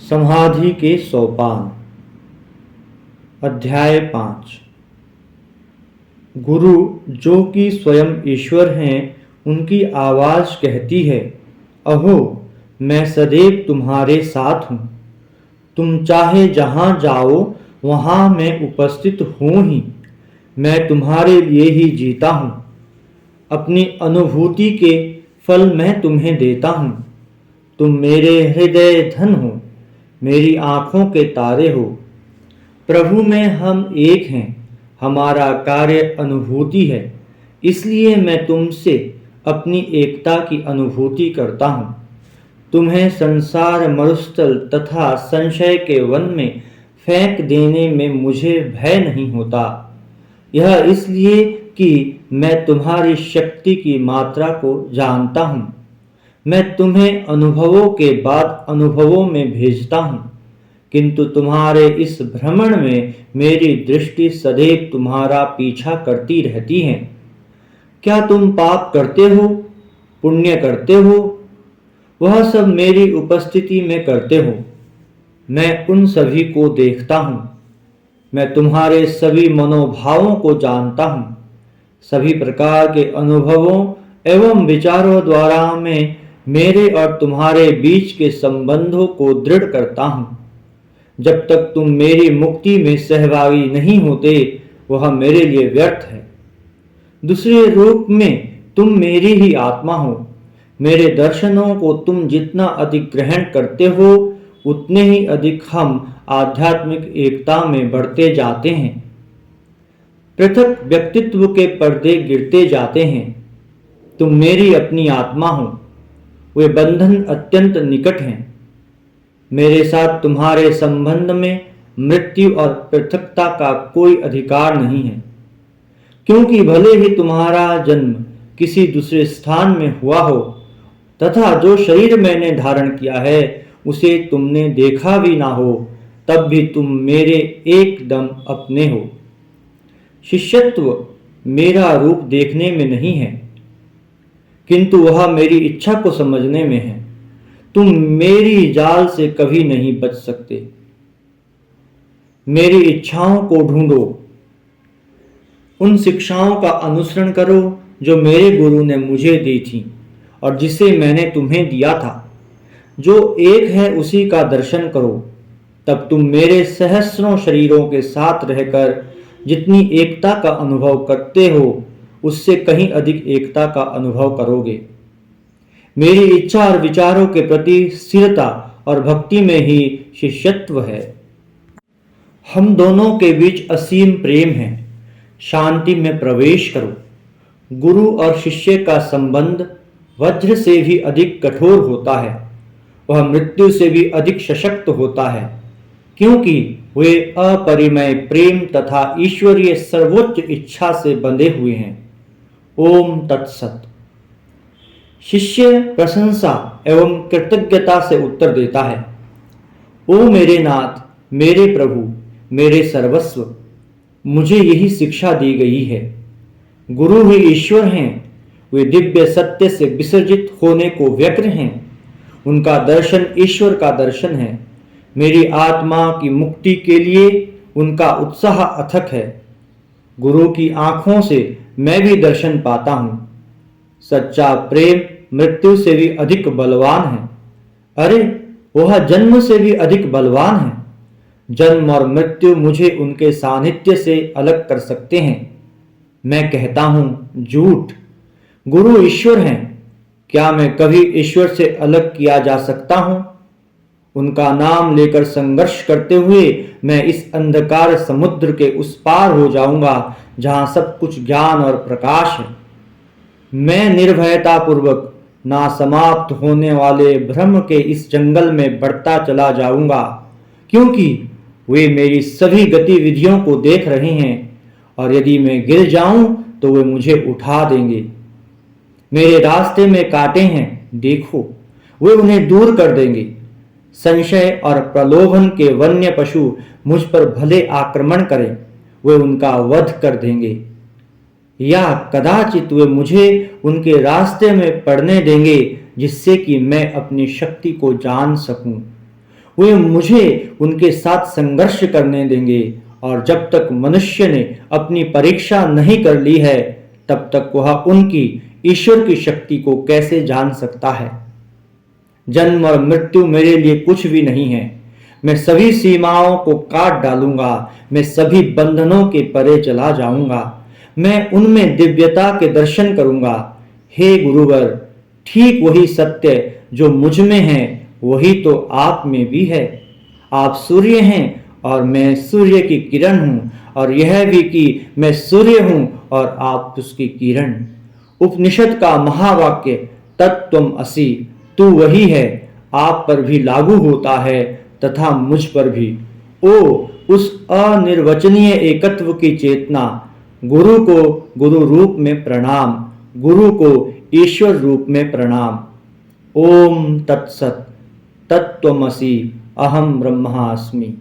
समाधि के सोपान। अध्याय 5। गुरु जो कि स्वयं ईश्वर हैं, उनकी आवाज़ कहती है, अहो मैं सदैव तुम्हारे साथ हूँ। तुम चाहे जहाँ जाओ वहाँ मैं उपस्थित हूँ ही। मैं तुम्हारे लिए ही जीता हूँ। अपनी अनुभूति के फल मैं तुम्हें देता हूँ। तुम मेरे हृदय धन हो, मेरी आँखों के तारे हो। प्रभु में हम एक हैं, हमारा कार्य अनुभूति है, इसलिए मैं तुमसे अपनी एकता की अनुभूति करता हूँ। तुम्हें संसार मरुस्थल तथा संशय के वन में फेंक देने में मुझे भय नहीं होता। यह इसलिए कि मैं तुम्हारी शक्ति की मात्रा को जानता हूँ। मैं तुम्हें अनुभवों के बाद अनुभवों में भेजता हूँ, किंतु तुम्हारे इस भ्रमण में मेरी दृष्टि सदैव तुम्हारा पीछा करती रहती है। क्या तुम पाप करते हो, पुण्य करते हो? वह सब मेरी उपस्थिति में करते हो। मैं उन सभी को देखता हूँ। मैं तुम्हारे सभी मनोभावों को जानता हूँ। सभी प्रकार के अनुभवों एवं विचारों द्वारा मैं मेरे और तुम्हारे बीच के संबंधों को दृढ़ करता हूँ। जब तक तुम मेरी मुक्ति में सहभागी नहीं होते, वह मेरे लिए व्यर्थ है। दूसरे रूप में तुम मेरी ही आत्मा हो। मेरे दर्शनों को तुम जितना अधिक ग्रहण करते हो, उतने ही अधिक हम आध्यात्मिक एकता में बढ़ते जाते हैं। पृथक व्यक्तित्व के पर्दे गिरते जाते हैं। तुम मेरी अपनी आत्मा हो। वे बंधन अत्यंत निकट हैं। मेरे साथ तुम्हारे संबंध में मृत्यु और पृथकता का कोई अधिकार नहीं है, क्योंकि भले ही तुम्हारा जन्म किसी दूसरे स्थान में हुआ हो तथा जो शरीर मैंने धारण किया है उसे तुमने देखा भी ना हो, तब भी तुम मेरे एकदम अपने हो। शिष्यत्व मेरा रूप देखने में नहीं है, किंतु वह मेरी इच्छा को समझने में है। तुम मेरी जाल से कभी नहीं बच सकते। मेरी इच्छाओं को ढूंढो, उन शिक्षाओं का अनुसरण करो जो मेरे गुरु ने मुझे दी थी और जिसे मैंने तुम्हें दिया था। जो एक है उसी का दर्शन करो, तब तुम मेरे सहस्रों शरीरों के साथ रहकर जितनी एकता का अनुभव करते हो, उससे कहीं अधिक एकता का अनुभव करोगे। मेरी इच्छा और विचारों के प्रति स्थिरता और भक्ति में ही शिष्यत्व है। हम दोनों के बीच असीम प्रेम है। शांति में प्रवेश करो। गुरु और शिष्य का संबंध वज्र से भी अधिक कठोर होता है। वह मृत्यु से भी अधिक सशक्त होता है, क्योंकि वे अपरिमेय प्रेम तथा ईश्वरीय सर्वोच्च इच्छा से बंधे हुए हैं। ओम तत्सत। शिष्य प्रशंसा एवं कृतज्ञता से उत्तर देता है, ओ मेरे नाथ, मेरे प्रभु, मेरे सर्वस्व, मुझे यही शिक्षा दी गई है। गुरु ही ईश्वर हैं। वे दिव्य सत्य से विसर्जित होने को व्यग्र हैं। उनका दर्शन ईश्वर का दर्शन है। मेरी आत्मा की मुक्ति के लिए उनका उत्साह अथक है। गुरु की आंखों से मैं भी दर्शन पाता हूँ। सच्चा प्रेम मृत्यु से भी अधिक बलवान है। अरे, वह जन्म से भी अधिक बलवान है। जन्म और मृत्यु मुझे उनके सानिध्य से अलग कर सकते हैं। मैं कहता हूँ झूठ। गुरु ईश्वर हैं। क्या मैं कभी ईश्वर से अलग किया जा सकता हूँ? उनका नाम लेकर संघर्ष करते हुए मैं इस अंधकार समुद्र के उस पार हो जाऊंगा जहां सब कुछ ज्ञान और प्रकाश है। मैं निर्भयता पूर्वक ना समाप्त होने वाले भ्रम के इस जंगल में बढ़ता चला जाऊंगा, क्योंकि वे मेरी सभी गतिविधियों को देख रहे हैं और यदि मैं गिर जाऊं तो वे मुझे उठा देंगे। मेरे रास्ते में कांटे हैं, देखो, वे उन्हें दूर कर देंगे। संशय और प्रलोभन के वन्य पशु मुझ पर भले आक्रमण करें, वे उनका वध कर देंगे, या कदाचित वे मुझे उनके रास्ते में पड़ने देंगे, जिससे कि मैं अपनी शक्ति को जान सकूं। वे मुझे उनके साथ संघर्ष करने देंगे, और जब तक मनुष्य ने अपनी परीक्षा नहीं कर ली है तब तक वह उनकी ईश्वर की शक्ति को कैसे जान सकता है। जन्म और मृत्यु मेरे लिए कुछ भी नहीं है। मैं सभी सीमाओं को काट डालूंगा, मैं सभी बंधनों के परे चला जाऊंगा, मैं उनमें दिव्यता के दर्शन करूंगा। हे गुरुवर, ठीक वही सत्य जो मुझ में है वही तो आप में भी है। आप सूर्य हैं और मैं सूर्य की किरण हूं, और यह भी कि मैं सूर्य हूं और आप उसकी किरण। उपनिषद का महावाक्य तत्त्वम असि, तू वही है, आप पर भी लागू होता है तथा मुझ पर भी। ओ उस अनिर्वचनीय एकत्व की चेतना, गुरु को गुरु रूप में प्रणाम, गुरु को ईश्वर रूप में प्रणाम। ओम तत्सत। तत्त्वमसि अहम ब्रह्मास्मि।